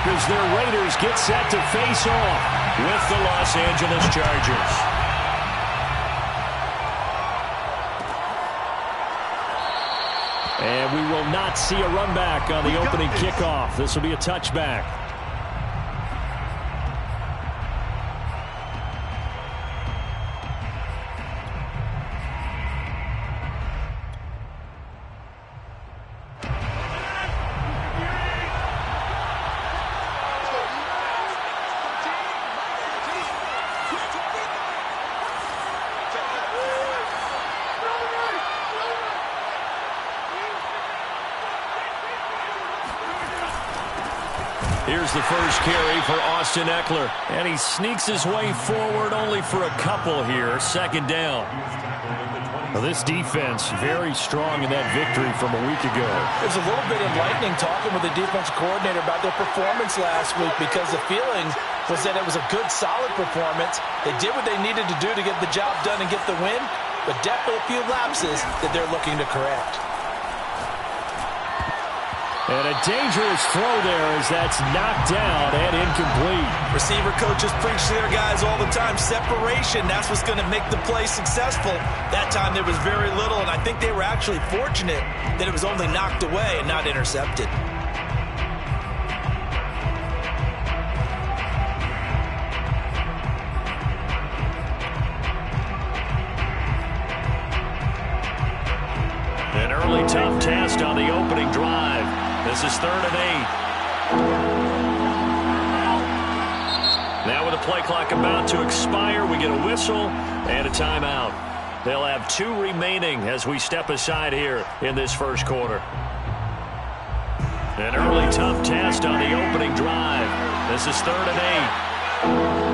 up as their Raiders get set to face off with the Los Angeles Chargers. And we will not see a run back on the opening kickoff. This will be a touchback. Here's the first carry for Austin Eckler. And he sneaks his way forward only for a couple here. Second down. Well, this defense very strong in that victory from a week ago. It was a little bit enlightening talking with the defense coordinator about their performance last week because the feeling was that it was a good, solid performance. They did what they needed to do to get the job done and get the win, but definitely a few lapses that they're looking to correct. And a dangerous throw there as that's knocked down and incomplete. Receiver coaches preach to their guys all the time. Separation, that's what's going to make the play successful. That time there was very little, and I think they were actually fortunate that it was only knocked away and not intercepted. An early tough test on the opening drive. This is 3rd and 8. Now with the play clock about to expire, we get a whistle and a timeout. They'll have 2 remaining as we step aside here in this first quarter. An early tough test on the opening drive. This is 3rd and 8.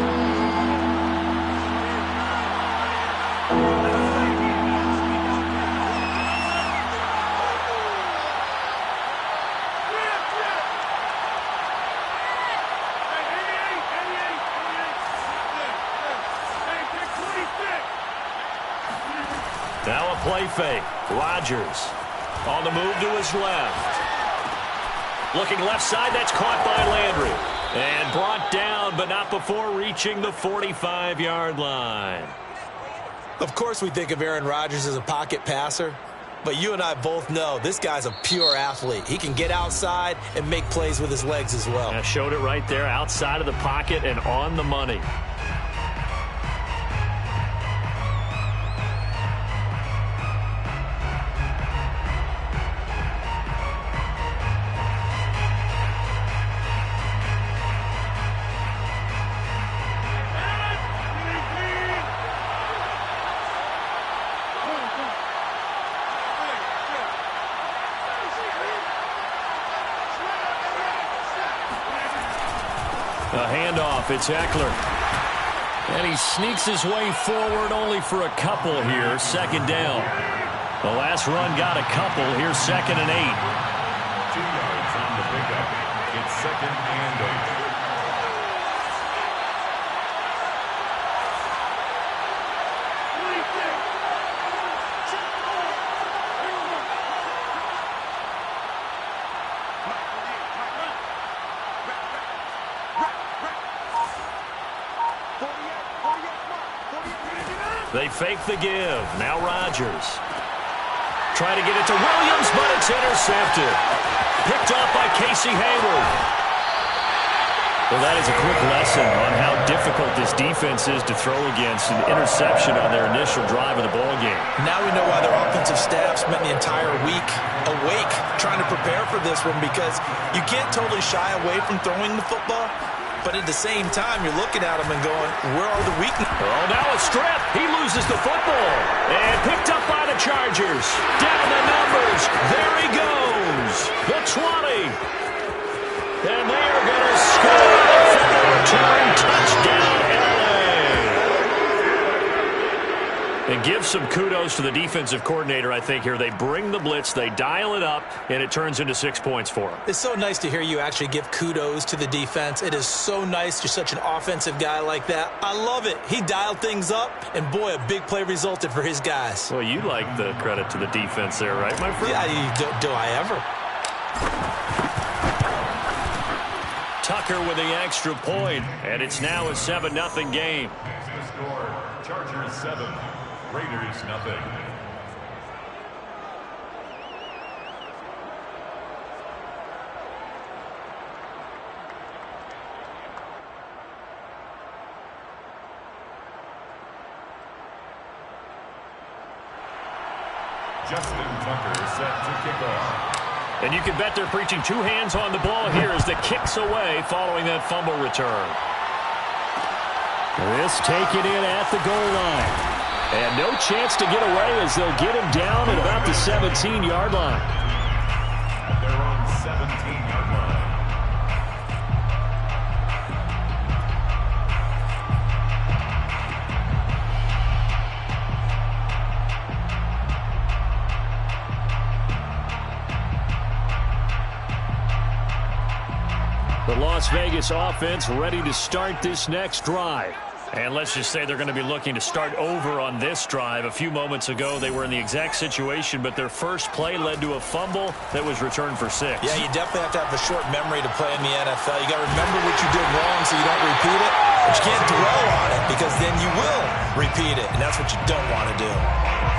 Now a play fake. Rodgers on the move to his left. Looking left side, that's caught by Landry. And brought down, but not before reaching the 45-yard line. Of course we think of Aaron Rodgers as a pocket passer, but you and I both know this guy's a pure athlete. He can get outside and make plays with his legs as well. I showed it right there, outside of the pocket and on the money. A handoff, it's Eckler. And he sneaks his way forward only for a couple here, 2nd down. The last run got a couple, here's 2nd and 8. 2 yards on the pickup. It's 2nd and 8. They fake the give. Now Rodgers. Trying to get it to Williams, but it's intercepted. Picked off by Casey Hayward. Well, that is a quick lesson on how difficult this defense is to throw against. An interception on their initial drive of the ballgame. Now we know why their offensive staff spent the entire week awake trying to prepare for this one, because you can't totally shy away from throwing the football. But at the same time, you're looking at him and going, where are the weaknesses? Oh, now a strip. He loses the football. And picked up by the Chargers. Down the numbers. There he goes. The 20. And they are going to score the return touchdown, LA. And give some kudos to the defensive coordinator, I think, here. They bring the blitz, they dial it up, and it turns into 6 points for them. It's so nice to hear you actually give kudos to the defense. It is so nice. You're such an offensive guy like that. I love it. He dialed things up, and boy, a big play resulted for his guys. Well, you like the credit to the defense there, right, my friend? Yeah, do I ever? Tucker with the extra point, and it's now a 7-0 game. The score, Chargers 7, Raiders 0. Justin Tucker set to kick off. And you can bet they're preaching two hands on the ball here as the kick's away following that fumble return. This taken in at the goal line. And no chance to get away as they'll get him down at about the 17-yard line. They're on 17-yard line. The Las Vegas offense ready to start this next drive. And let's just say they're going to be looking to start over on this drive. A few moments ago, they were in the exact situation, but their first play led to a fumble that was returned for 6. Yeah, you definitely have to have a short memory to play in the NFL. You got to remember what you did wrong so you don't repeat it. But you can't dwell on it because then you will repeat it, and that's what you don't want to do.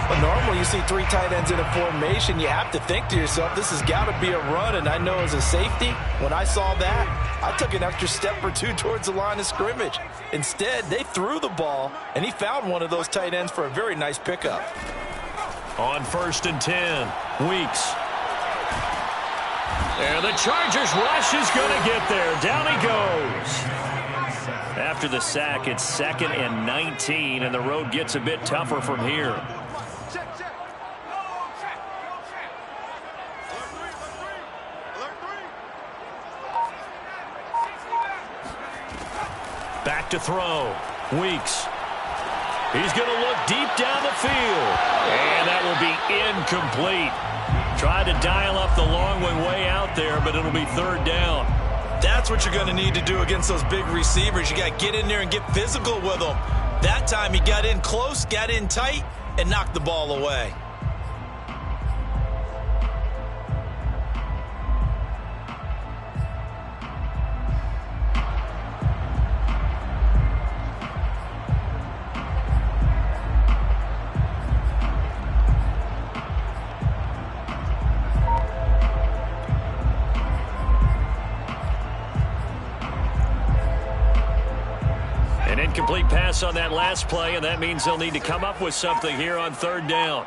But normally you see 3 tight ends in a formation, you have to think to yourself, this has got to be a run. And I know as a safety, when I saw that, I took an extra step or 2 towards the line of scrimmage. Instead, they threw the ball, and he found one of those tight ends for a very nice pickup. On 1st and 10, Weeks. And the Chargers rush is going to get there. Down he goes. After the sack, it's 2nd and 19, and the road gets a bit tougher from here. Back to throw. Weeks. He's going to look deep down the field. And that will be incomplete. Tried to dial up the long way out there, but it'll be 3rd down. That's what you're going to need to do against those big receivers. You got to get in there and get physical with them. That time he got in close, got in tight, and knocked the ball away. Incomplete pass on that last play, and that means they'll need to come up with something here on 3rd down.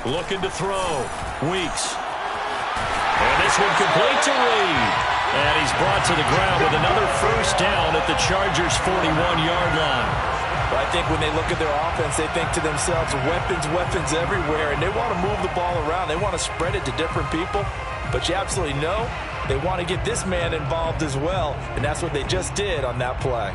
Looking to throw. Weeks. And this one complete to Reed. And he's brought to the ground with another 1st down at the Chargers' 41-yard line. But I think when they look at their offense, they think to themselves, weapons everywhere, and they want to move the ball around. They want to spread it to different people. But you absolutely know they want to get this man involved as well, and that's what they just did on that play.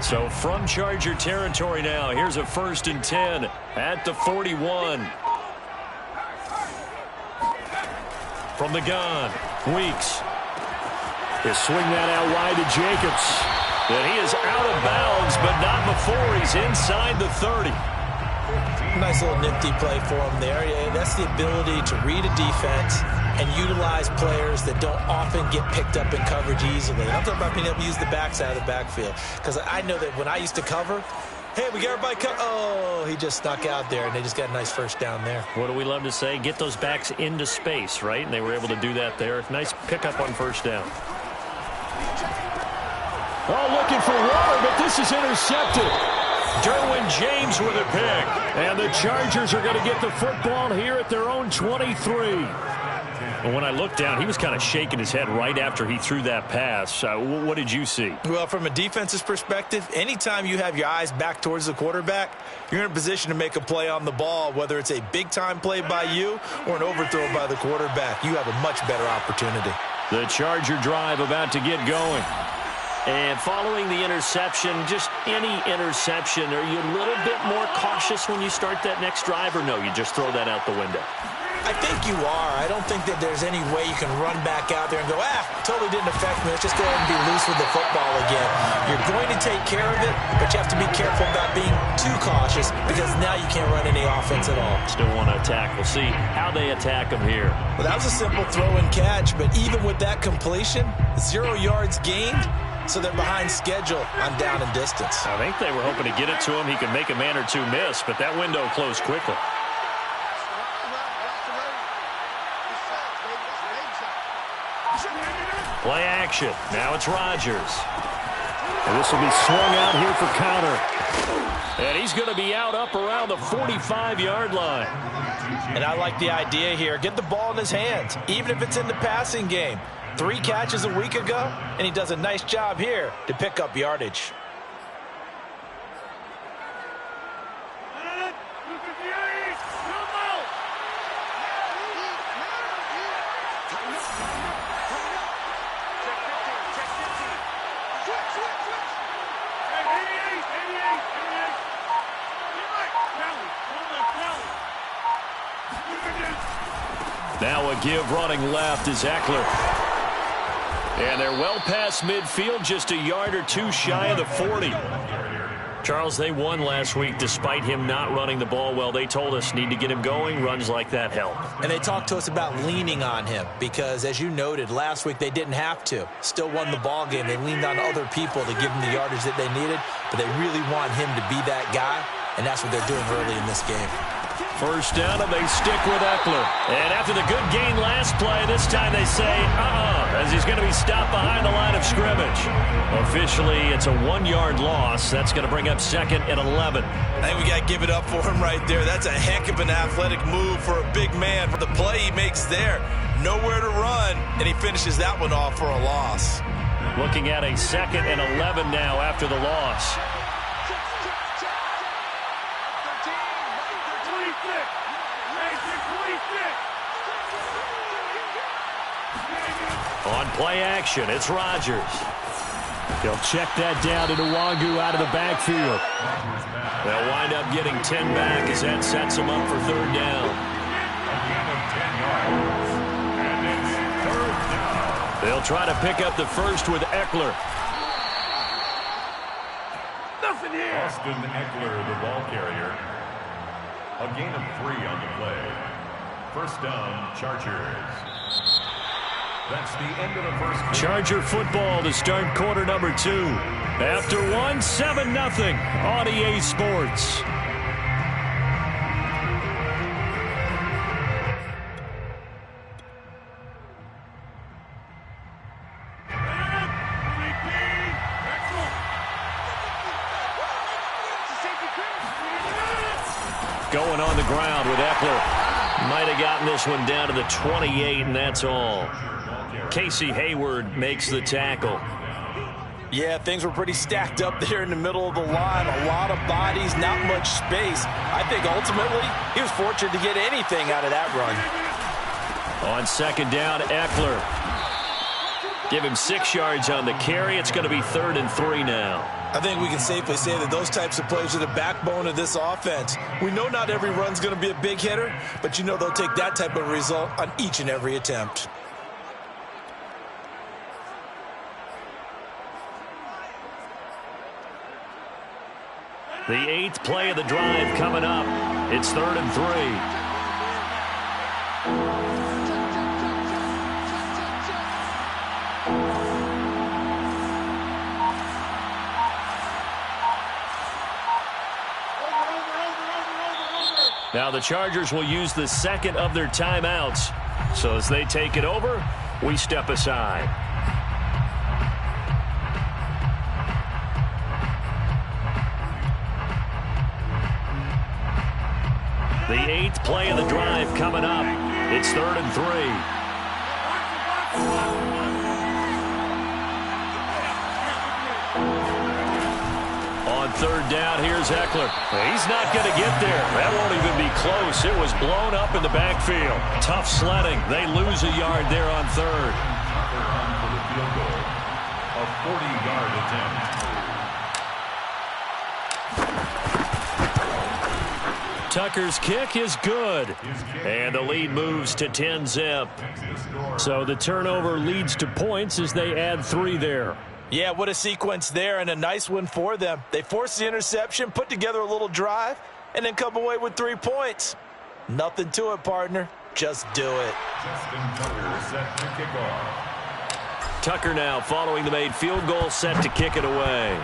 So from Charger territory now, here's a 1st and 10 at the 41. From the gun, Weeks. He'll swing that out wide to Jacobs. And he is out of bounds, but not before he's inside the 30. Nice little nifty play for him there. Yeah, that's the ability to read a defense and utilize players that don't often get picked up in coverage easily. And I'm talking about being able to use the backside of the backfield. Because I know that when I used to cover, hey, we got everybody covered. Oh, he just snuck out there, and they just got a nice 1st down there. What do we love to say? Get those backs into space, right? And they were able to do that there. Nice pickup on 1st down. Oh, looking for water, but this is intercepted. Derwin James with a pick. And the Chargers are going to get the football here at their own 23. And when I looked down, he was kind of shaking his head right after he threw that pass. What did you see? Well, from a defense's perspective, anytime you have your eyes back towards the quarterback, you're in a position to make a play on the ball, whether it's a big-time play by you or an overthrow by the quarterback. You have a much better opportunity. The Charger drive about to get going. And following the interception, just any interception, are you a little bit more cautious when you start that next drive, or no, you just throw that out the window? I think you are. I don't think that there's any way you can run back out there and go, totally didn't affect me. Let's just go ahead and be loose with the football again. You're going to take care of it, but you have to be careful about being too cautious because now you can't run any offense at all. Still want to attack. We'll see how they attack him here. Well, that was a simple throw and catch, but even with that completion, 0 yards gained, so they're behind schedule on down and distance. I think they were hoping to get it to him. He could make a man or two miss, but that window closed quickly. Play action. Now it's Rodgers. And this will be swung out here for counter. And he's going to be out up around the 45-yard line. And I like the idea here. Get the ball in his hands, even if it's in the passing game. 3 catches a week ago, and he does a nice job here to pick up yardage. Now a give running left is Eckler. And they're well past midfield, just a yard or two shy of the 40. Charles, they won last week despite him not running the ball well. They told us need to get him going. Runs like that help. And they talked to us about leaning on him because, as you noted, last week they didn't have to. Still won the ball game. They leaned on other people to give him the yardage that they needed, but they really want him to be that guy, and that's what they're doing early in this game. First down, and they stick with Eckler. And after the good gain last play, this time they say, as he's going to be stopped behind the line of scrimmage. Officially, it's a 1-yard loss. That's going to bring up 2nd and 11. I think we got to give it up for him right there. That's a heck of an athletic move for a big man. For the play he makes there, nowhere to run, and he finishes that one off for a loss. Looking at a 2nd and 11 now after the loss. On play action, it's Rodgers. They'll check that down to Nwangu out of the backfield. They'll wind up getting 10 back as that sets them up for 3rd down. They'll try to pick up the first with Eckler. Nothing here. Austin Eckler, the ball carrier. A gain of 3 on the play. First down, Chargers. That's the end of the first quarter. Charger football to start quarter number 2. After 1, 7-0 on EA Sports. Going on the ground with Eckler. Might have gotten this one down to the 28, and that's all. Casey Hayward makes the tackle. Yeah, things were pretty stacked up there in the middle of the line. A lot of bodies, not much space. I think ultimately he was fortunate to get anything out of that run. On 2nd down, Eckler. Give him 6 yards on the carry. It's going to be 3rd and 3 now. I think we can safely say that those types of plays are the backbone of this offense. We know not every run's going to be a big hitter, but you know they'll take that type of result on each and every attempt. The 8th play of the drive coming up. It's 3rd and 3. Now the Chargers will use the 2nd of their timeouts. So as they take it over, we step aside. The 8th play of the drive coming up. It's 3rd and 3. On 3rd down, here's Eckler. He's not going to get there. That won't even be close. It was blown up in the backfield. Tough sledding. They lose a yard there on 3rd. For the field goal, a 40-yard attempt. Tucker's kick is good. And the lead moves to 10-zip. So the turnover leads to points as they add 3 there. Yeah, what a sequence there, and a nice one for them. They forced the interception, put together a little drive, and then come away with 3 points. Nothing to it, partner. Just do it. Tucker set to kick off. Tucker now following the made field goal, set to kick it away.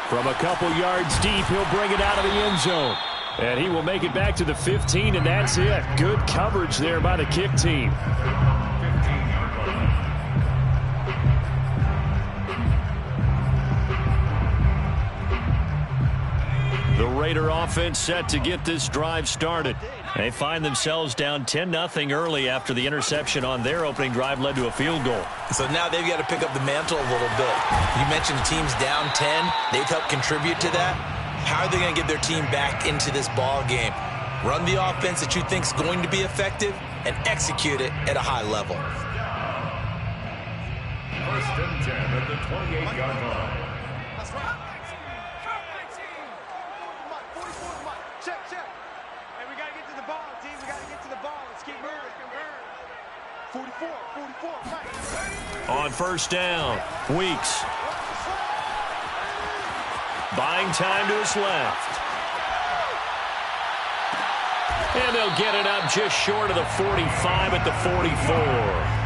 From a couple yards deep, he'll bring it out of the end zone. And he will make it back to the 15, and that's it. Good coverage there by the kick team. The Raider offense set to get this drive started. They find themselves down 10-0 early after the interception on their opening drive led to a field goal. So now they've got to pick up the mantle a little bit. You mentioned the team's down 10. They've helped contribute to that. How are they going to get their team back into this ball game? Run the offense that you think is going to be effective and execute it at a high level. First and 10 at the 28-yard line. That's right. Check. Hey, we got to get to the ball, team. We got to get to the ball. Let's keep moving. 44, Mike. On first down, Weeks. Buying time to his left. And they'll get it up just short of the 45 at the 44.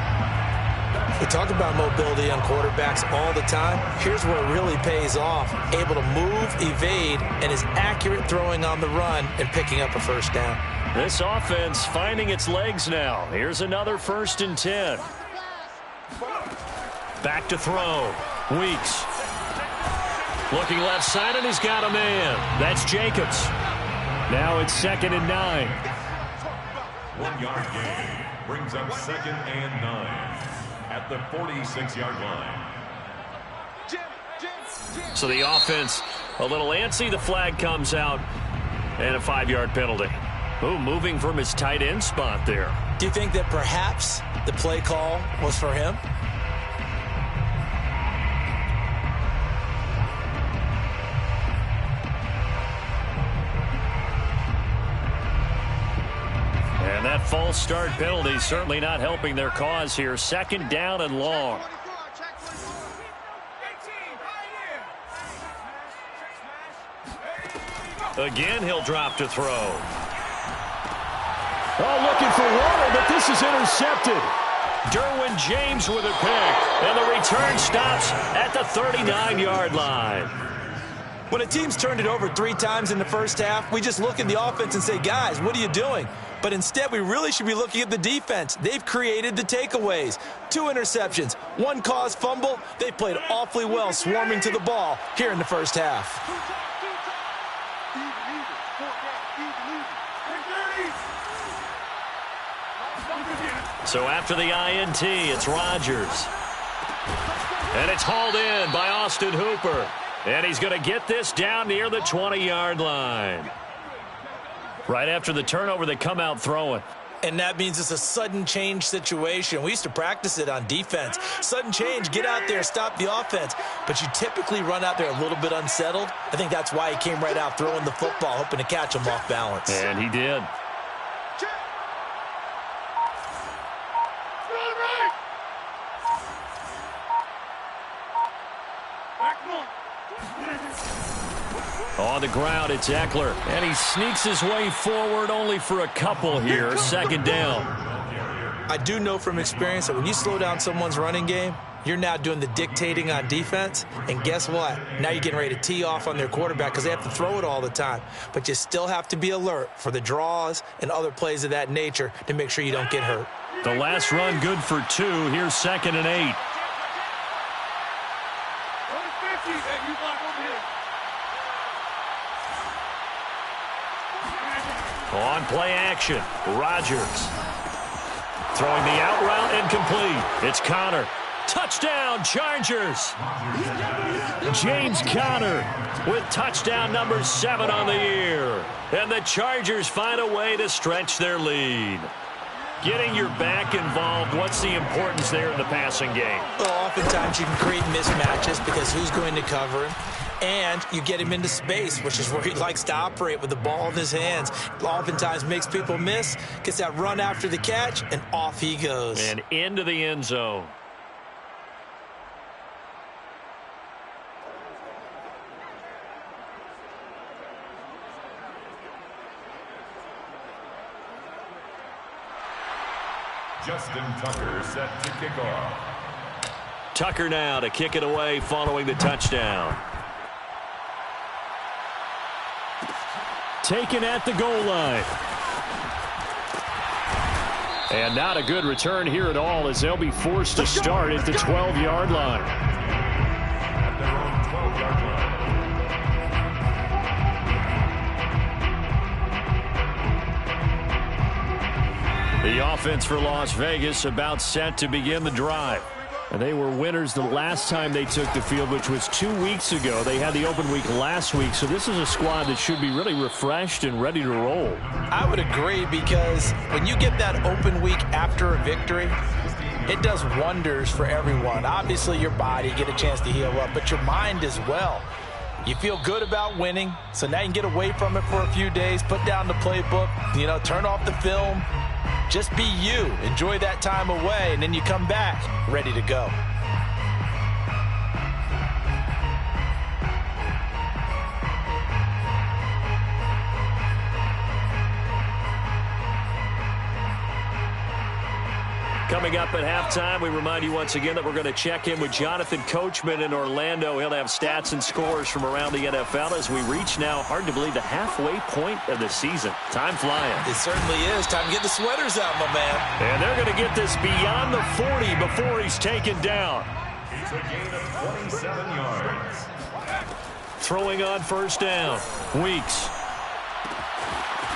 We talk about mobility on quarterbacks all the time. Here's where it really pays off. Able to move, evade, and is accurate throwing on the run and picking up a first down. This offense finding its legs now. Here's another 1st and 10. Back to throw. Weeks. Looking left side, and he's got a man. That's Jacobs. Now it's 2nd and 9. 1-yard gain brings up 2nd and 9 at the 46-yard line. So the offense a little antsy. The flag comes out, and a 5-yard penalty. Oh, moving from his tight end spot there. Do you think that perhaps the play call was for him? And that false start penalty certainly not helping their cause here. 2nd down and long. Again, he'll drop to throw. Oh, looking for water, but this is intercepted. Derwin James with a pick, and the return stops at the 39-yard line. When a team's turned it over 3 times in the first half, we just look at the offense and say, guys, what are you doing? But instead, we really should be looking at the defense. They've created the takeaways. 2 interceptions, 1 caused fumble. They played awfully well swarming to the ball here in the first half. So after the INT, it's Rodgers. And it's hauled in by Austin Hooper. And he's going to get this down near the 20-yard line. Right after the turnover, they come out throwing. And that means it's a sudden change situation. We used to practice it on defense. Sudden change, get out there, stop the offense. But you typically run out there a little bit unsettled. I think that's why he came right out throwing the football, hoping to catch him off balance. And he did. On the ground, it's Eckler, and he sneaks his way forward only for a couple here. 2nd down. I do know from experience that when you slow down someone's running game, you're now doing the dictating on defense, and guess what? Now you're getting ready to tee off on their quarterback because they have to throw it all the time. But you still have to be alert for the draws and other plays of that nature to make sure you don't get hurt. The last run good for 2. Here's 2nd and 8. On play action, Rodgers. Throwing the out route incomplete. It's Conner. Touchdown, Chargers. James Conner with touchdown number 7 on the year. And the Chargers find a way to stretch their lead. Getting your back involved, what's the importance there in the passing game? Well, oftentimes you can create mismatches because who's going to cover him? and you get him into space, which is where he likes to operate with the ball in his hands. Oftentimes makes people miss, gets that run after the catch, and off he goes. And into the end zone. Justin Tucker set to kick off. Tucker now to kick it away following the touchdown. Taken at the goal line. And not a good return here at all, as they'll be forced to start at the 12-yard line. At their own 12-yard line. The offense for Las Vegas about set to begin the drive. And they were winners the last time they took the field, which was 2 weeks ago. They had the open week last week, so this is a squad that should be really refreshed and ready to roll. I would agree, because when you get that open week after a victory, it does wonders for everyone. Obviously, your body, get a chance to heal up, but your mind as well. You feel good about winning, so now you can get away from it for a few days, put down the playbook, turn off the film. Just be you. Enjoy that time away, and then you come back ready to go. Coming up at halftime, we remind you once again that we're going to check in with Jonathan Coachman in Orlando. He'll have stats and scores from around the NFL as we reach now, hard to believe, the halfway point of the season. Time flying. It certainly is. Time to get the sweaters out, my man. And they're going to get this beyond the 40 before he's taken down. It's a gain of 27 yards. Throwing on first down. Weeks.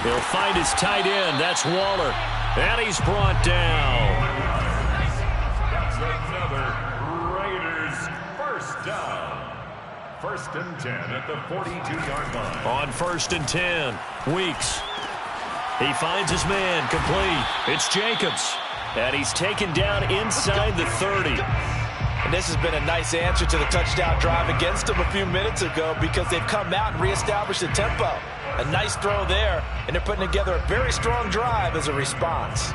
He'll find his tight end. That's Waller. And he's brought down. That's another Raiders first down. 1st and 10 at the 42-yard line. On 1st and 10, Weeks. He finds his man, complete. It's Jacobs. And he's taken down inside the 30. And this has been a nice answer to the touchdown drive against them a few minutes ago, because they've come out and reestablished the tempo. A nice throw there, and they're putting together a very strong drive as a response.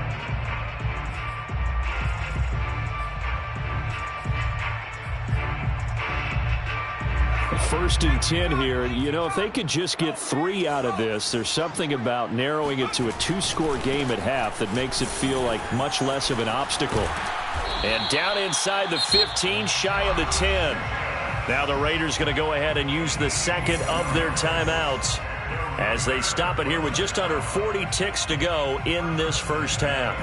First and 10 here. If they could just get 3 out of this, there's something about narrowing it to a 2-score game at half that makes it feel like much less of an obstacle. And down inside the 15, shy of the 10. Now the Raiders going to go ahead and use the second of their timeouts as they stop it here with just under 40 ticks to go in this first half.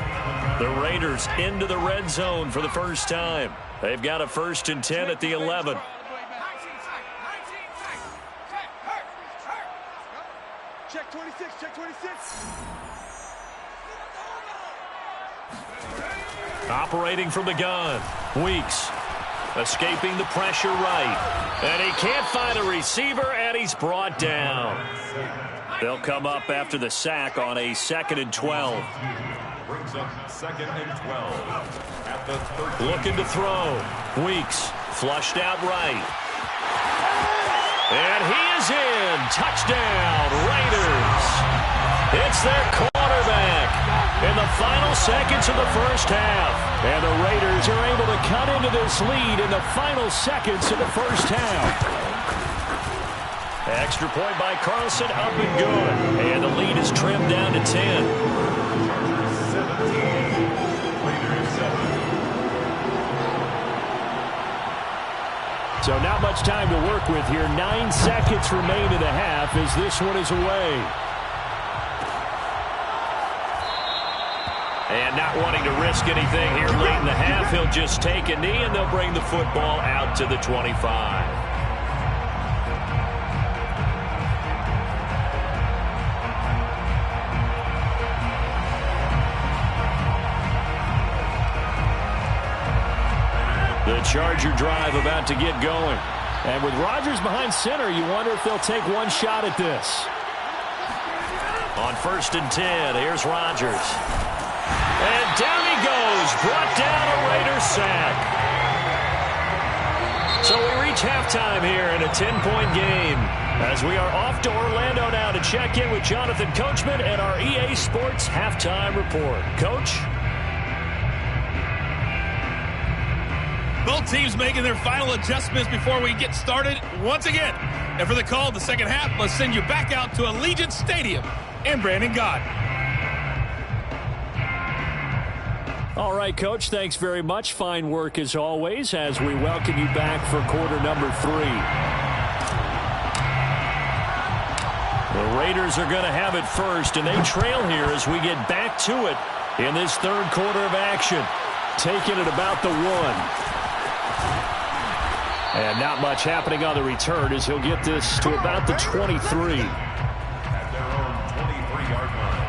The Raiders into the red zone for the first time. They've got a 1st and 10 at the 11. Check 26, check 26. Operating from the gun. Weeks. Escaping the pressure right. And he can't find a receiver, and he's brought down. They'll come up after the sack on a 2nd and 12. Brings up 2nd and 12 at the 13. Looking to throw. Weeks. Flushed out right. And he is in. Touchdown, Raiders. It's their quarterback in the final seconds of the first half. And the Raiders are able to cut into this lead in the final seconds of the first half. Extra point by Carlson, up and good. And the lead is trimmed down to 10. 17. Raiders 7. So not much time to work with here. 9 seconds remain in the half as this one is away. And not wanting to risk anything here late in the half, he'll just take a knee and they'll bring the football out to the 25. The Charger drive about to get going. And with Rodgers behind center, you wonder if they'll take one shot at this. On 1st and 10, here's Rodgers. And down he goes, brought down a Raiders sack. So we reach halftime here in a 10-point game as we are off to Orlando now to check in with Jonathan Coachman and our EA Sports Halftime Report. Coach? Both teams making their final adjustments before we get started once again. And for the call of the second half, let's send you back out to Allegiant Stadium in Brandon God. All right, Coach, thanks very much. Fine work as always as we welcome you back for quarter number 3. The Raiders are going to have it first, and they trail here as we get back to it in this third quarter of action. Taking it about the 1. And not much happening on the return as he'll get this to about the 23. At their own 23-yard line.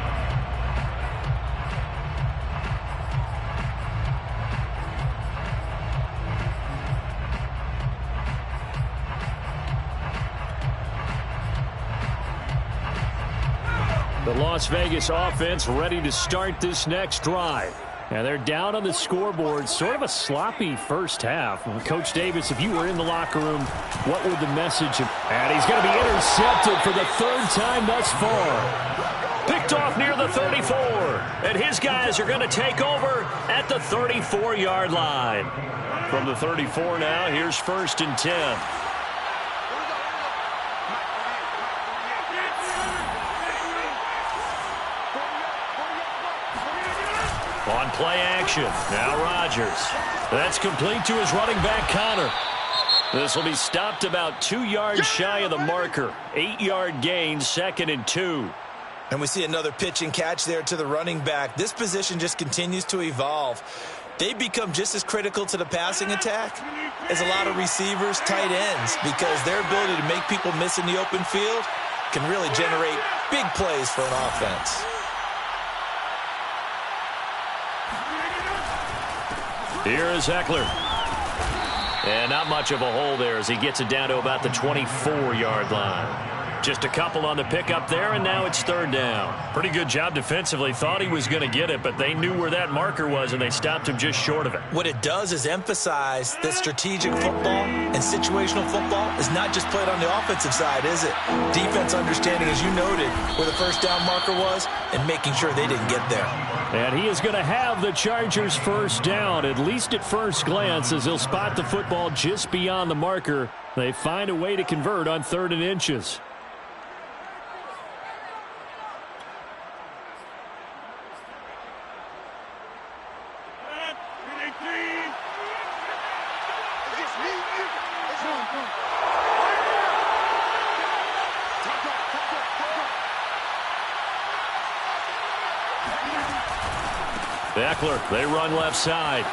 The Las Vegas offense ready to start this next drive. And they're down on the scoreboard. Sort of a sloppy first half. Coach Davis, if you were in the locker room, what would the message have? And he's going to be intercepted for the 3rd time thus far. Picked off near the 34. And his guys are going to take over at the 34-yard line. From the 34 now, here's 1st and 10. On play action, now Rodgers. That's complete to his running back, Connor. This will be stopped about 2 yards shy of the marker. 8-yard gain, 2nd and 2. And we see another pitch and catch there to the running back. This position just continues to evolve. They become just as critical to the passing attack as a lot of receivers, tight ends, because their ability to make people miss in the open field can really generate big plays for an offense. Here is Eckler. And not much of a hole there as he gets it down to about the 24-yard line. Just a couple on the pickup there, and now it's 3rd down. Pretty good job defensively. Thought he was going to get it, but they knew where that marker was, and they stopped him just short of it. What it does is emphasize that strategic football and situational football is not just played on the offensive side, is it? Defense understanding, as you noted, where the 1st down marker was and making sure they didn't get there. And he is going to have the Chargers 1st down, at least at first glance, as he'll spot the football just beyond the marker. They find a way to convert on 3rd and inches. Eckler, they run left side.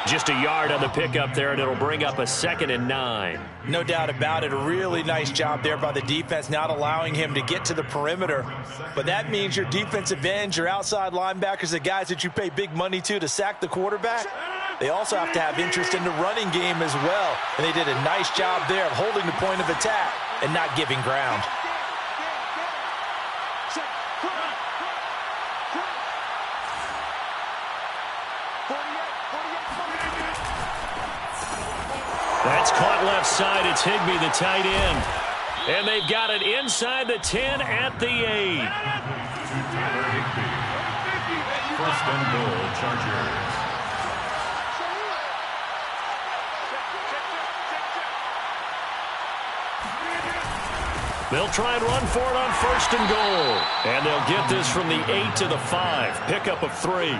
Just a yard on the pickup there, and it'll bring up a 2nd and 9. No doubt about it. A really nice job there by the defense, not allowing him to get to the perimeter. But that means your defensive ends, your outside linebackers, the guys that you pay big money to sack the quarterback, they also have to have interest in the running game as well. And they did a nice job there of holding the point of attack and not giving ground. That's caught left side. It's Higbee, the tight end. And they've got it inside the 10 at the 8. First and goal, Chargers. They'll try and run for it on 1st and goal. And they'll get this from the 8 to the 5. Pickup of 3.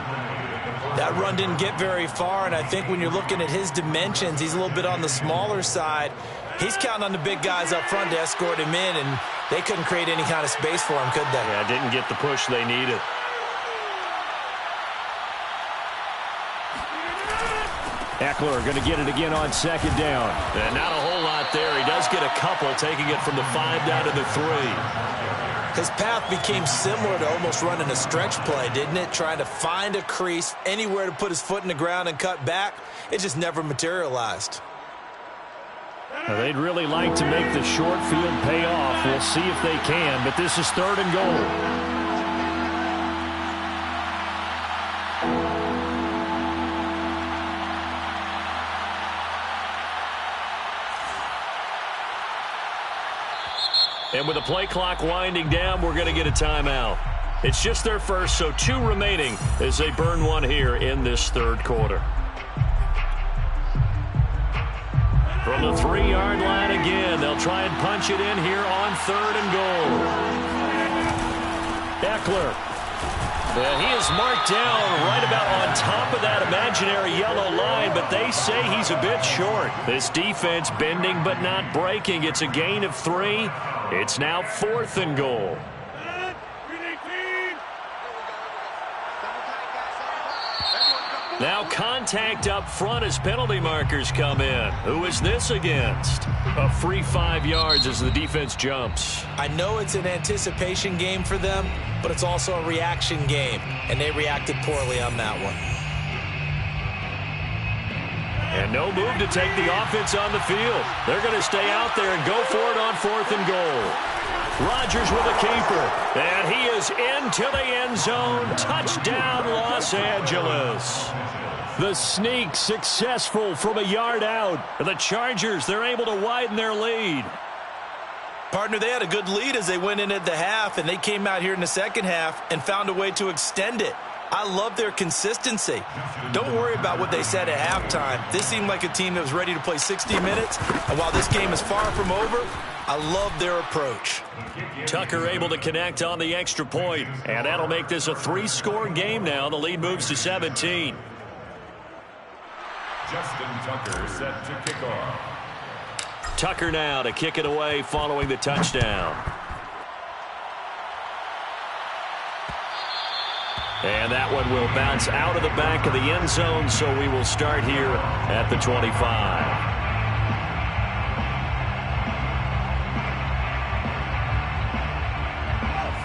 That run didn't get very far, and I think when you're looking at his dimensions, he's a little bit on the smaller side. He's counting on the big guys up front to escort him in, and they couldn't create any kind of space for him, could they? Yeah, didn't get the push they needed. Eckler going to get it again on 2nd down. And not a whole lot there. He does get a couple, taking it from the 5 down to the 3. His path became similar to almost running a stretch play, didn't it? Trying to find a crease, anywhere to put his foot in the ground and cut back. It just never materialized. Now, they'd really like to make the short field pay off. We'll see if they can, but this is 3rd and goal. And with the play clock winding down, we're going to get a timeout. It's just their first, so 2 remaining as they burn one here in this third quarter. From the 3-yard line again, they'll try and punch it in here on 3rd and goal. Eckler. Well, he is marked down right about on top of that imaginary yellow line, but they say he's a bit short. This defense bending but not breaking. It's a gain of 3. It's now 4th and goal. Now contact up front as penalty markers come in. Who is this against? A free 5 yards as the defense jumps. I know it's an anticipation game for them, but it's also a reaction game, and they reacted poorly on that one. And no move to take the offense on the field. They're going to stay out there and go for it on 4th and goal. Rodgers with a keeper, and he is into the end zone. Touchdown, Los Angeles. The sneak successful from a yard out. The Chargers, they're able to widen their lead. Partner, they had a good lead as they went in at the half, and they came out here in the second half and found a way to extend it. I love their consistency. Don't worry about what they said at halftime. This seemed like a team that was ready to play 60 minutes, and while this game is far from over, I love their approach. Tucker able to connect on the extra point, and that'll make this a 3-score game now. The lead moves to 17. Justin Tucker set to kick off. Tucker now to kick it away following the touchdown. And that one will bounce out of the back of the end zone, so we will start here at the 25.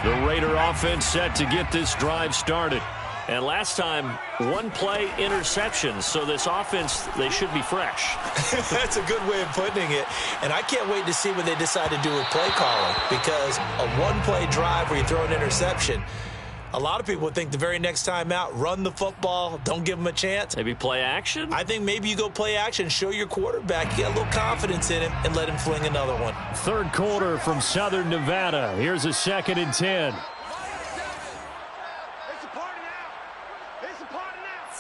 The Raider offense set to get this drive started. And last time, 1-play interception, so this offense, they should be fresh. That's a good way of putting it. And I can't wait to see what they decide to do with play calling, because a 1-play drive where you throw an interception, a lot of people would think the very next time out, run the football, don't give them a chance. Maybe play action? I think maybe you go play action, show your quarterback, get a little confidence in him, and let him fling another one. Third quarter from Southern Nevada. Here's a 2nd and 10. It's a party now. It's a party now.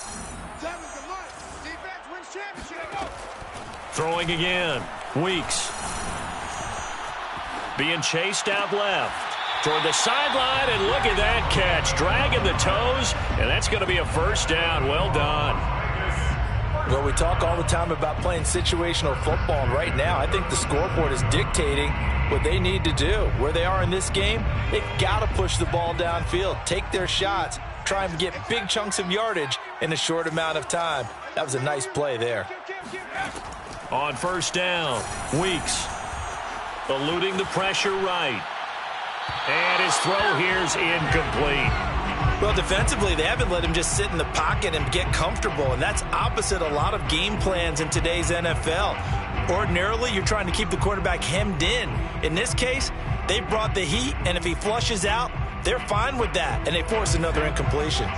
7's the money. Defense wins championship. Throwing again. Weeks. Being chased out left. Toward the sideline, and look at that catch. Dragging the toes, and that's going to be a first down. Well done. Well, we talk all the time about playing situational football, and right now I think the scoreboard is dictating what they need to do. Where they are in this game, they've got to push the ball downfield, take their shots, try and get big chunks of yardage in a short amount of time. That was a nice play there. On first down, Weeks eluding the pressure right. And his throw here's incomplete. Well, defensively, they haven't let him just sit in the pocket and get comfortable, and that's opposite a lot of game plans in today's NFL. Ordinarily, you're trying to keep the quarterback hemmed in. In this case, they brought the heat, and if he flushes out, they're fine with that, and they force another incompletion.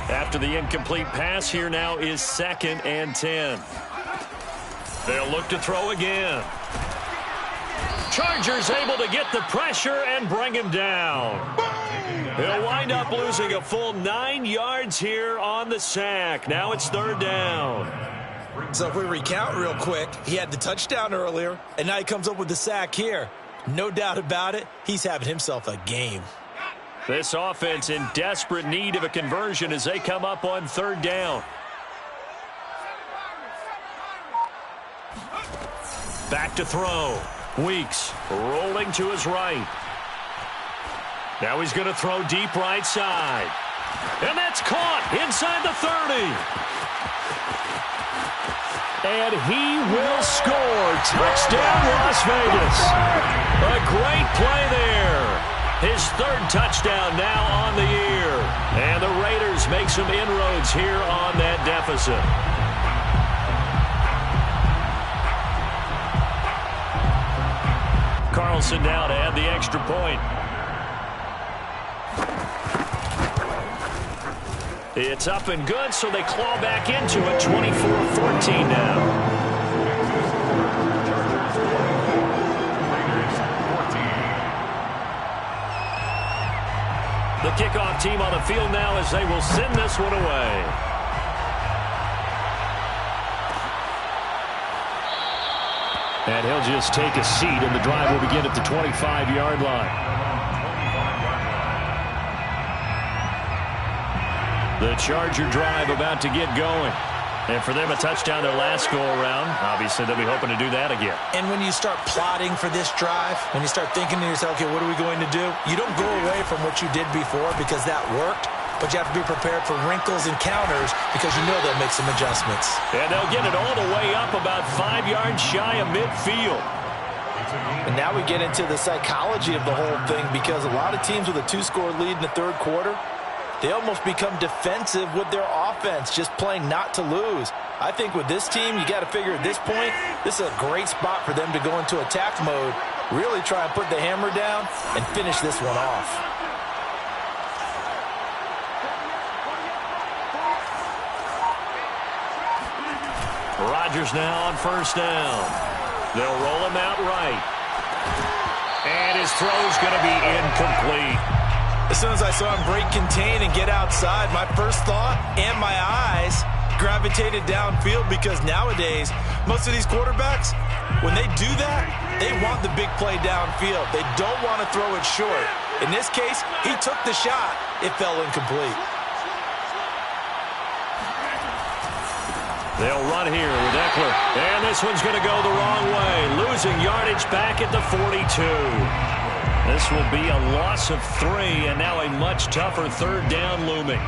After the incomplete pass, here now is 2nd and 10. They'll look to throw again. Chargers able to get the pressure and bring him down. He'll wind up losing a full 9 yards here on the sack. Now it's 3rd down. So if we recount real quick, he had the touchdown earlier, and now he comes up with the sack here. No doubt about it, he's having himself a game. This offense in desperate need of a conversion as they come up on 3rd down. Back to throw. Weeks rolling to his right. Now he's going to throw deep right side. And that's caught inside the 30. And he will score. Touchdown, Las Vegas. A great play there. His 3rd touchdown now on the year. And the Raiders make some inroads here on that deficit. Carlson now to add the extra point. It's up and good, so they claw back into it. 24-14 now. The kickoff team on the field now as they will send this one away. And he'll just take a seat, and the drive will begin at the 25-yard line. The Charger drive about to get going. And for them, a touchdown their last go-around. Obviously, they'll be hoping to do that again. And when you start plotting for this drive, when you start thinking to yourself, okay, what are we going to do? You don't go away from what you did before because that worked, but you have to be prepared for wrinkles and counters because you know they'll make some adjustments. And they'll get it all the way up about 5 yards shy of midfield. And now we get into the psychology of the whole thing because a lot of teams with a 2-score lead in the third quarter, they almost become defensive with their offense, just playing not to lose. I think with this team, you got to figure at this point, this is a great spot for them to go into attack mode, really try and put the hammer down and finish this one off. Rodgers now on first down. They'll roll him out right. And his throw's going to be incomplete. As soon as I saw him break contain and get outside, my first thought and my eyes gravitated downfield because nowadays, most of these quarterbacks, when they do that, they want the big play downfield. They don't want to throw it short. In this case, he took the shot. It fell incomplete. They'll run here with Eckler. And this one's going to go the wrong way. Losing yardage back at the 42. This will be a loss of 3, and now a much tougher third down looming.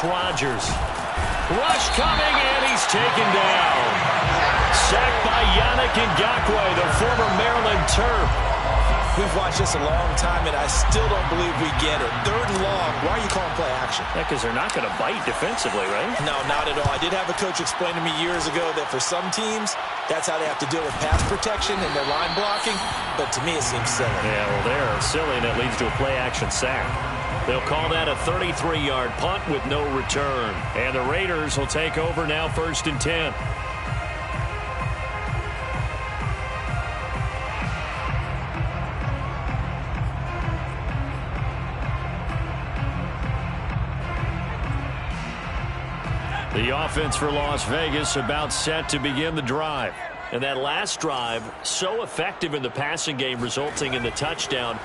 Rodgers. Rush coming, and he's taken down. Sacked by Yannick Ngakoue, the former Maryland Terp. We've watched this a long time, and I still don't believe we get it. Third and long. Why are you calling play action? Yeah, because they're not going to bite defensively, right? No, not at all. I did have a coach explain to me years ago that for some teams, that's how they have to deal with pass protection and their line blocking. But to me, it seems silly. Yeah, well, they're silly, and it leads to a play-action sack. They'll call that a 33-yard punt with no return. And the Raiders will take over now, 1st and 10. The offense for Las Vegas about set to begin the drive. And that last drive, so effective in the passing game, resulting in the touchdown.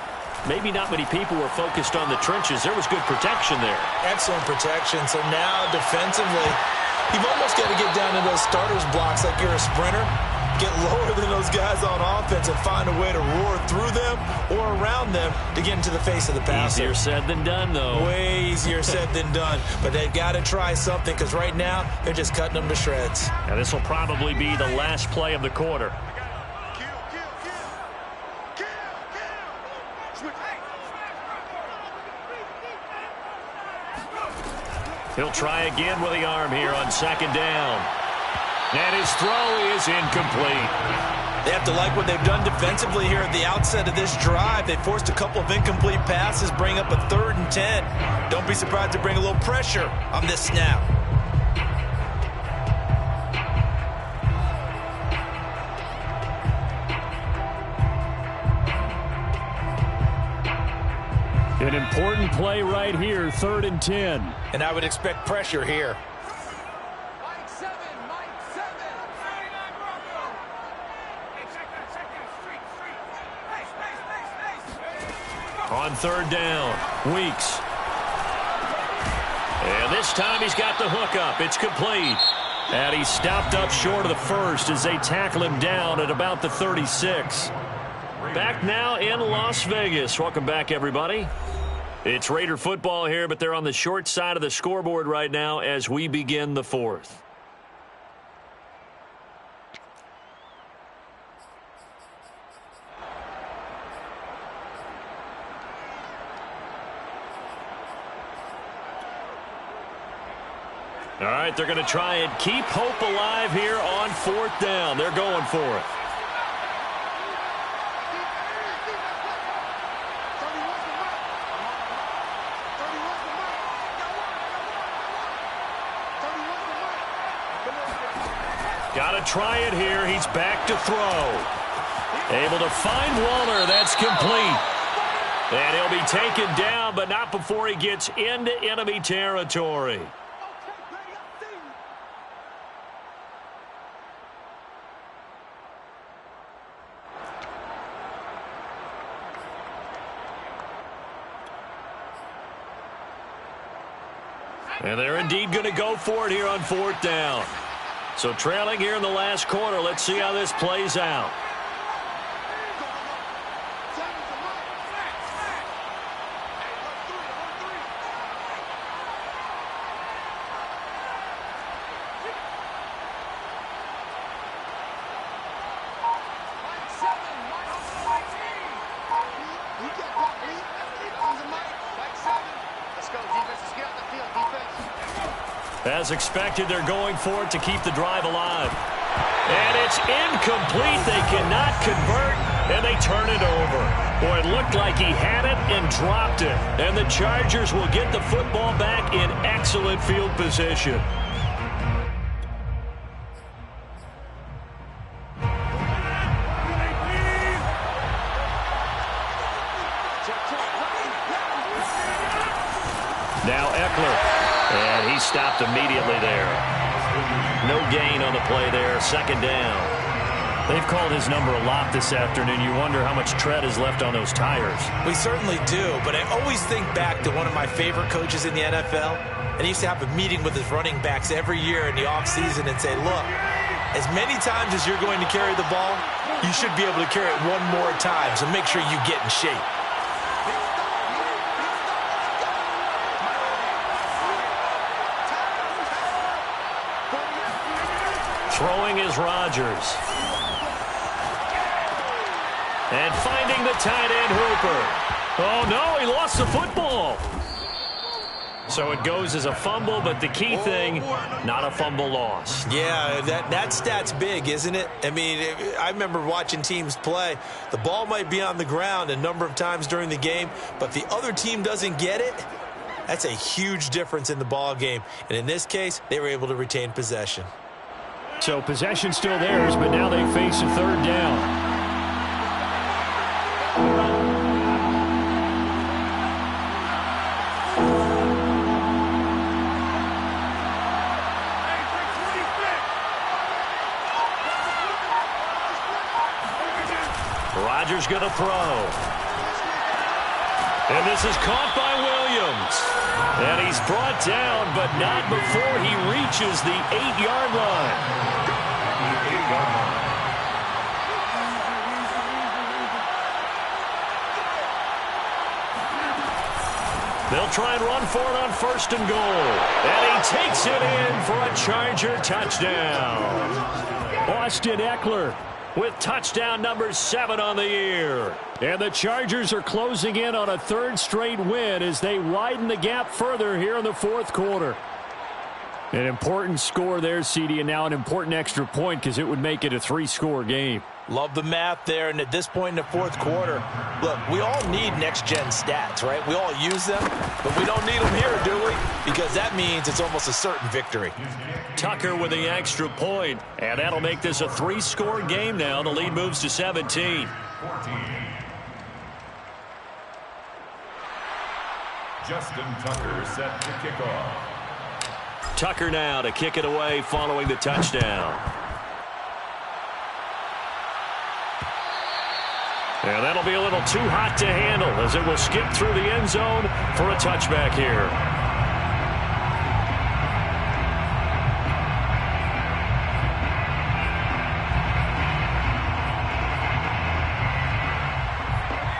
Maybe not many people were focused on the trenches. There was good protection there. Excellent protection. So now defensively, you've almost got to get down to those starters blocks like you're a sprinter. Get lower than those guys on offense and find a way to roar through them or around them to get into the face of the passer. Easier said than done, though. Way easier said than done. But they've got to try something because right now they're just cutting them to shreds. Now this will probably be the last play of the quarter. He'll try again with the arm here on 2nd down. And his throw is incomplete. They have to like what they've done defensively here at the outset of this drive. They forced a couple of incomplete passes, bring up a 3rd and 10. Don't be surprised to bring a little pressure on this snap. An important play right here, 3rd and 10. And I would expect pressure here. Mike 7, Mike 7. On 3rd down, Weeks. And this time he's got the hook up. It's complete. And he stopped up short of the first as they tackle him down at about the 36. Back now in Las Vegas. Welcome back, everybody. It's Raider football here, but they're on the short side of the scoreboard right now as we begin the 4th. All right, they're going to try and keep hope alive here on 4th down. They're going for it. Got to try it here. He's back to throw. Able to find Waller. That's complete. And he'll be taken down, but not before he gets into enemy territory. And they're indeed going to go for it here on 4th down. So trailing here in the last quarter. Let's see how this plays out. As expected, they're going for it to keep the drive alive. And it's incomplete. They cannot convert, and they turn it over. Boy, it looked like he had it and dropped it. And the Chargers will get the football back in excellent field position. Now Eckler. And he stopped immediately there. No gain on the play there. 2nd down. They've called his number a lot this afternoon. You wonder how much tread is left on those tires. We certainly do, but I always think back to one of my favorite coaches in the NFL. And he used to have a meeting with his running backs every year in the offseason and say, look, as many times as you're going to carry the ball, you should be able to carry it one more time, so make sure you get in shape. Throwing is Rodgers. And finding the tight end Hooper. Oh, no, he lost the football. So it goes as a fumble, but the key thing, not a fumble loss. Yeah, that stat's big, isn't it? I mean, I remember watching teams play. The ball might be on the ground a number of times during the game, but if the other team doesn't get it, that's a huge difference in the ball game. And in this case, they were able to retain possession. So possession still theirs, but now they face a 3rd down. Rodgers going to throw. And this is caught by Williams. And he's brought down, but not before he reaches the 8-yard line. They'll try and run for it on 1st and goal. And he takes it in for a Charger touchdown. Austin Eckler with touchdown number 7 on the year. And the Chargers are closing in on a 3rd straight win as they widen the gap further here in the 4th quarter. An important score there, CD, and now an important extra point because it would make it a 3-score game. Love the math there, and at this point in the 4th quarter, look, we all need next-gen stats, right? We all use them, but we don't need them here, do we? Because that means it's almost a certain victory. Tucker with the extra point, and that'll make this a 3-score game now. The lead moves to 17. 14. Justin Tucker set to kick off. Tucker now to kick it away following the touchdown. And that'll be a little too hot to handle as it will skip through the end zone for a touchback here.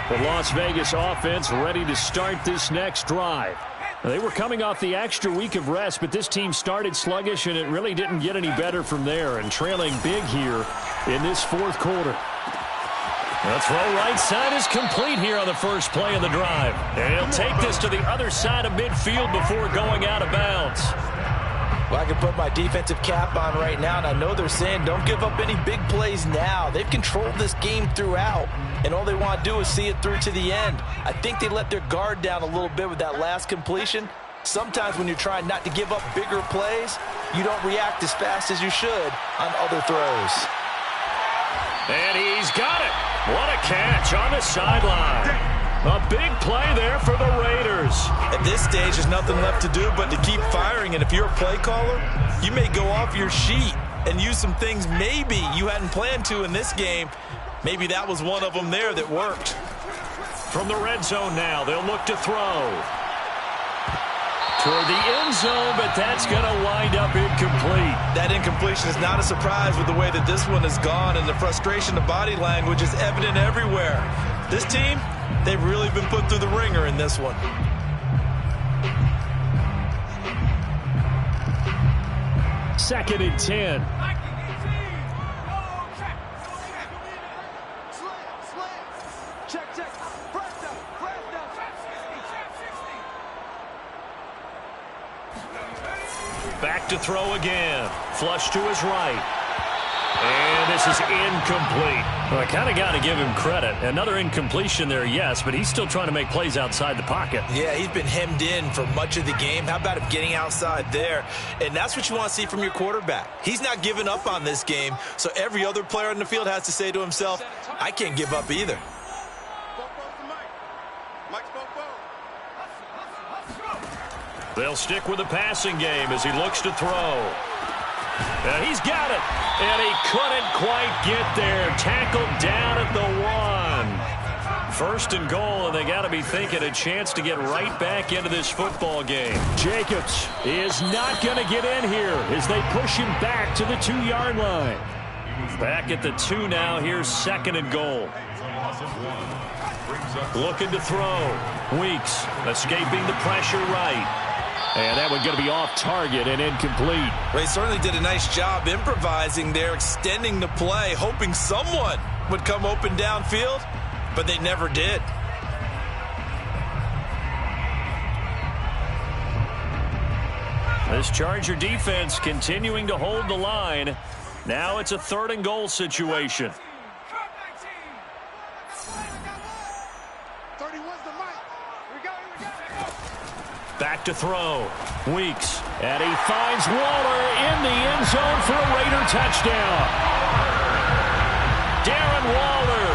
The Las Vegas offense ready to start this next drive. They were coming off the extra week of rest, but this team started sluggish, and it really didn't get any better from there, and trailing big here in this 4th quarter. The throw right side is complete here on the first play of the drive. And he'll take this to the other side of midfield before going out of bounds. Well, I can put my defensive cap on right now, and I know they're saying don't give up any big plays now. They've controlled this game throughout, and all they want to do is see it through to the end. I think they let their guard down a little bit with that last completion. Sometimes when you're trying not to give up bigger plays, you don't react as fast as you should on other throws. And he's got it. What a catch on the sideline. A big play there for the Raiders. At this stage, there's nothing left to do but to keep firing. And if you're a play caller, you may go off your sheet and use some things maybe you hadn't planned to in this game. Maybe that was one of them there that worked. From the red zone now, they'll look to throw. Toward the end zone, but that's going to wind up incomplete. That incompletion is not a surprise with the way that this one has gone, and the frustration of body language is evident everywhere. This team, they've really been put through the ringer in this one. Second and 10. Back to throw again. Flush to his right. And this is incomplete. Well, I kind of got to give him credit. Another incompletion there, yes, but he's still trying to make plays outside the pocket. Yeah, he's been hemmed in for much of the game. How about him getting outside there? And that's what you want to see from your quarterback. He's not giving up on this game, so every other player on the field has to say to himself, I can't give up either. They'll stick with the passing game as he looks to throw. And he's got it. And he couldn't quite get there. Tackled down at the 1. First and goal, and they got to be thinking a chance to get right back into this football game. Jacobs is not going to get in here as they push him back to the 2-yard line. Back at the 2 now. Here's second and goal. Looking to throw. Weeks escaping the pressure right. And that one going to be off target and incomplete. They certainly did a nice job improvising there, extending the play, hoping someone would come open downfield, but they never did. This Charger defense continuing to hold the line. Now it's a third and goal situation. Back to throw. Weeks. And he finds Waller in the end zone for a Raider touchdown. Darren Waller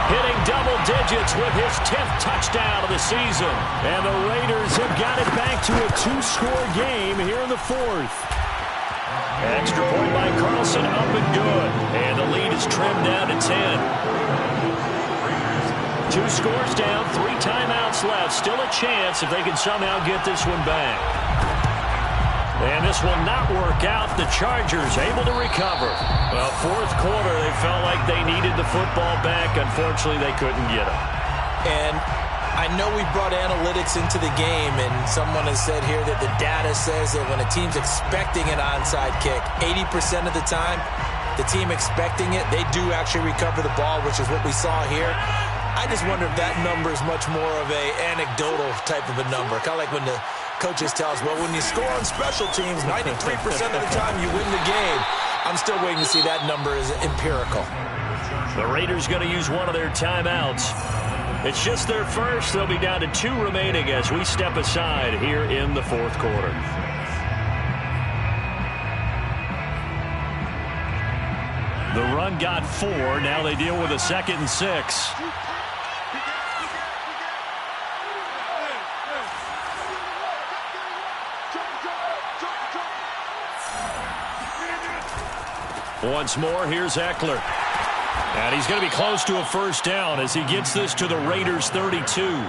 hitting double digits with his 10th touchdown of the season. And the Raiders have got it back to a 2-score game here in the 4th. Extra point by Carlson, up and good. And the lead is trimmed down to 10. 2 scores down, 3 timeouts left. Still a chance if they can somehow get this one back. And this will not work out. The Chargers able to recover. Well, 4th quarter, they felt like they needed the football back. Unfortunately, they couldn't get it. And I know we brought analytics into the game, and someone has said here that the data says that when a team's expecting an onside kick, 80% of the time, the team expecting it, they do actually recover the ball, which is what we saw here. I just wonder if that number is much more of a anecdotal type of a number. Kind of like when the coaches tell us, well, when you score on special teams, 93% of the time you win the game. I'm still waiting to see that number is empirical. The Raiders going to use one of their timeouts. It's just their first. They'll be down to 2 remaining as we step aside here in the 4th quarter. The run got 4. Now they deal with a 2nd and 6. Once more, here's Eckler. And he's going to be close to a first down as he gets this to the Raiders' 32.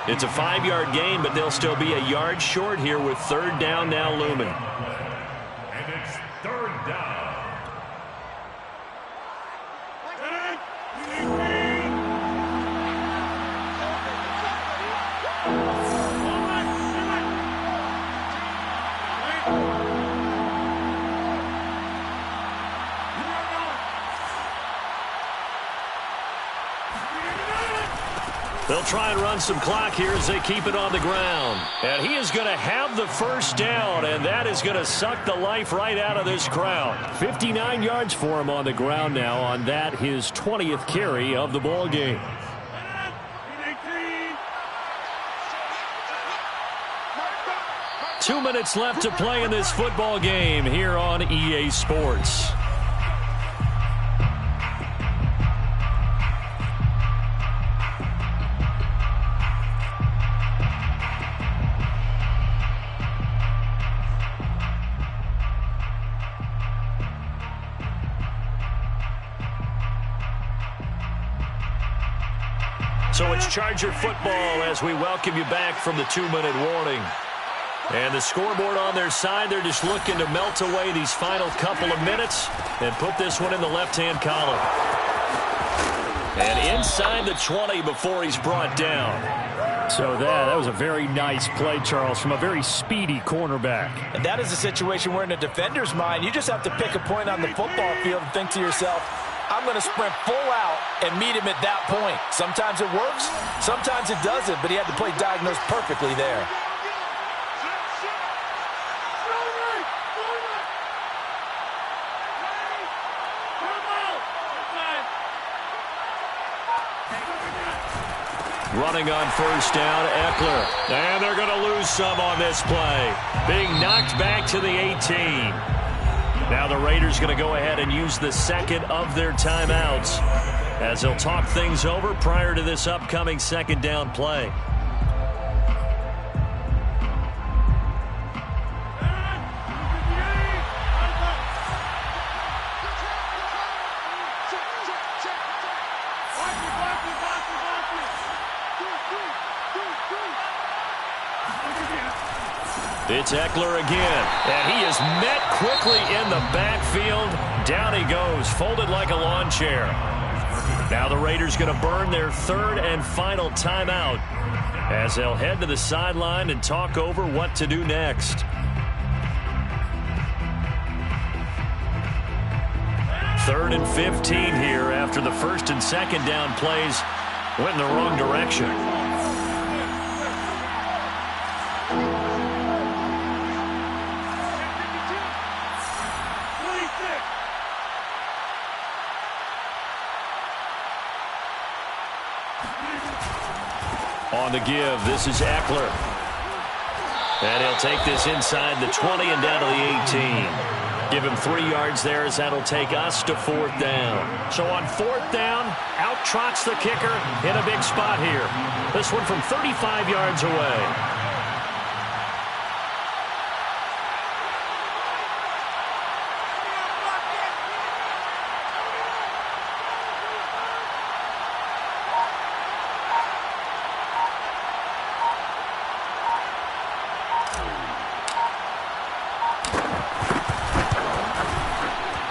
It's a 5-yard gain, but they'll still be a yard short here with 3rd down now looming. And it's 3rd down. They'll try and run some clock here as they keep it on the ground. And he is going to have the first down, and that is going to suck the life right out of this crowd. 59 yards for him on the ground now on that, his 20th carry of the ball game. Two minutes left to play in this football game here on EA Sports. So it's Charger football as we welcome you back from the 2-minute warning. And the scoreboard on their side, they're just looking to melt away these final couple of minutes and put this one in the left-hand column. And inside the 20 before he's brought down. So that was a very nice play, Charles, from a very speedy cornerback. And that is a situation where in a defender's mind, you just have to pick a point on the football field and think to yourself, I'm going to sprint full out and meet him at that point. Sometimes it works, sometimes it doesn't, but he had to play diagnosed perfectly there. Running on first down, Eckler. And they're going to lose some on this play. Being knocked back to the 18. Now the Raiders going to go ahead and use the second of their timeouts as they'll talk things over prior to this upcoming second down play. It's Eckler again, and he is met quickly in the backfield. Down he goes, folded like a lawn chair. Now the Raiders going to burn their third and final timeout as they'll head to the sideline and talk over what to do next. Third and 15 here after the first and second down plays went in the wrong direction. On the give, this is Eckler. And he'll take this inside the 20 and down to the 18. Give him 3 yards there as that'll take us to fourth down. So on fourth down, out trots the kicker in a big spot here. This one from 35 yards away.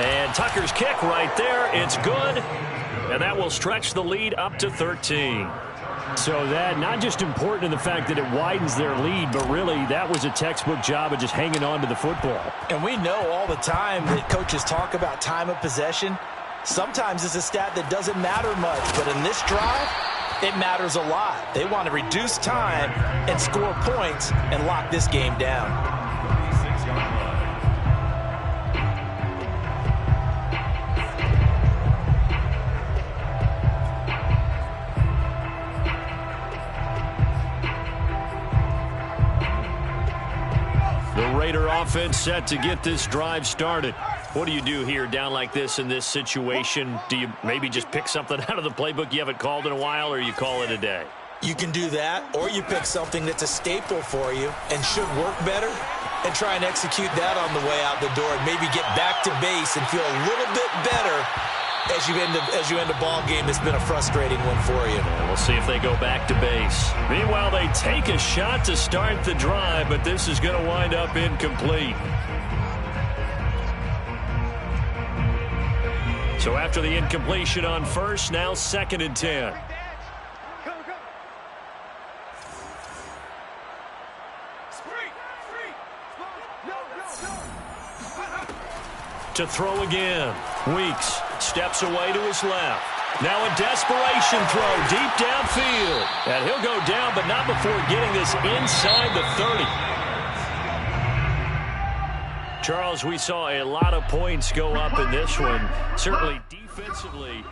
And Tucker's kick right there. It's good. And that will stretch the lead up to 13. So that not just important in the fact that it widens their lead, but really that was a textbook job of just hanging on to the football. And we know all the time that coaches talk about time of possession. Sometimes it's a stat that doesn't matter much, but in this drive, it matters a lot. They want to reduce time and score points and lock this game down. Raider offense set to get this drive started. What do you do here down like this in this situation? Do you maybe just pick something out of the playbook you haven't called in a while, or you call it a day? You can do that, or you pick something that's a staple for you and should work better and try and execute that on the way out the door and maybe get back to base and feel a little bit better as you end a ball game that's been a frustrating one for you. And we'll see if they go back to base. Meanwhile, they take a shot to start the drive, but this is going to wind up incomplete. So after the incompletion on first, now 2nd and 10. To throw again. Weeks steps away to his left. Now a desperation throw deep downfield. And he'll go down, but not before getting this inside the 30. Charles, we saw a lot of points go up in this one. Certainly defensively,